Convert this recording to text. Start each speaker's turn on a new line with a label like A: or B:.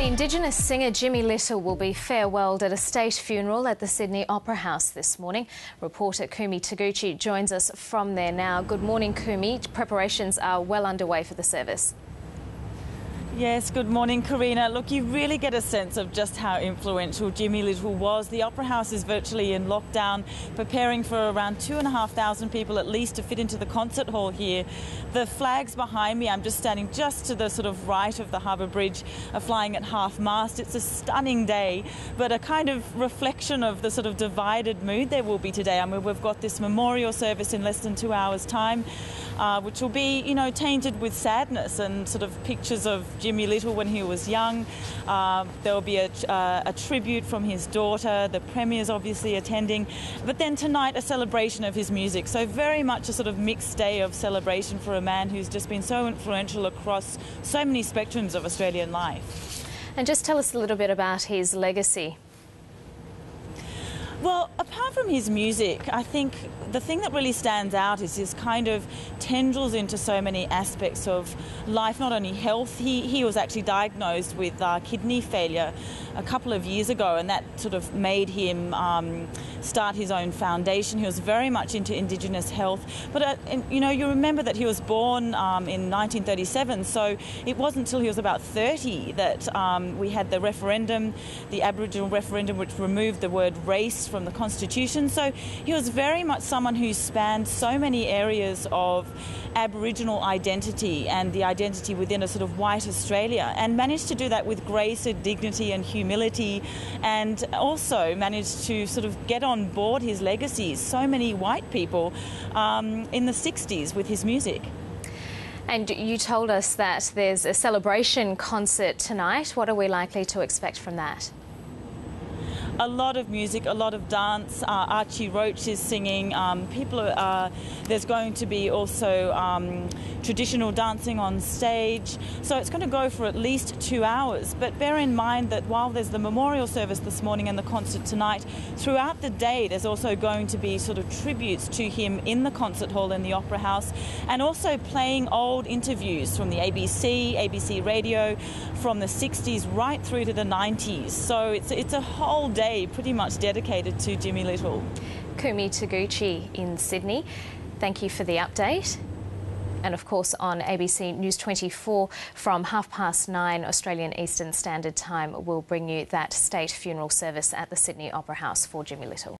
A: The Indigenous singer Jimmy Little will be farewelled at a state funeral at the Sydney Opera House this morning. Reporter Kumi Taguchi joins us from there now. Good morning, Kumi. Preparations are well underway for the service.
B: Yes, good morning, Karina. Look, you really get a sense of just how influential Jimmy Little was. The Opera House is virtually in lockdown, preparing for around 2,500 people at least to fit into the concert hall here. The flags behind me, I'm just standing just to the sort of right of the Harbour Bridge, are flying at half-mast. It's a stunning day, but a kind of reflection of the sort of divided mood there will be today. I mean, we've got this memorial service in less than 2 hours' time, which will be, you know, tainted with sadness and sort of pictures of Jimmy Little when he was young. There will be a tribute from his daughter. The Premier's obviously attending. But then tonight, a celebration of his music. So very much a sort of mixed day of celebration for a man who's just been so influential across so many spectrums of Australian life.
A: And just tell us a little bit about his legacy.
B: Well, apart from his music, I think the thing that really stands out is his kind of tendrils into so many aspects of life, not only health. He was actually diagnosed with kidney failure a couple of years ago, and that sort of made him start his own foundation. He was very much into Indigenous health. But, you know, you remember that he was born in 1937, so it wasn't until he was about 30 that we had the referendum, the Aboriginal referendum, which removed the word race from the Constitution. So he was very much someone who spanned so many areas of Aboriginal identity and the identity within a sort of white Australia, and managed to do that with grace and dignity and humility, and also managed to sort of get on board his legacy, so many white people in the 60s with his music.
A: And you told us that there's a celebration concert tonight. What are we likely to expect from that?
B: A lot of music, a lot of dance. Archie Roach is singing. There's going to be also traditional dancing on stage. So it's going to go for at least 2 hours. But bear in mind that while there's the memorial service this morning and the concert tonight, throughout the day there's also going to be sort of tributes to him in the concert hall in the Opera House, and also playing old interviews from the ABC Radio, from the 60s right through to the 90s. So it's a whole day pretty much dedicated to Jimmy Little.
A: Kumi Taguchi in Sydney, thank you for the update. And of course on ABC News 24 from 9:30 Australian Eastern Standard Time, we'll bring you that state funeral service at the Sydney Opera House for Jimmy Little.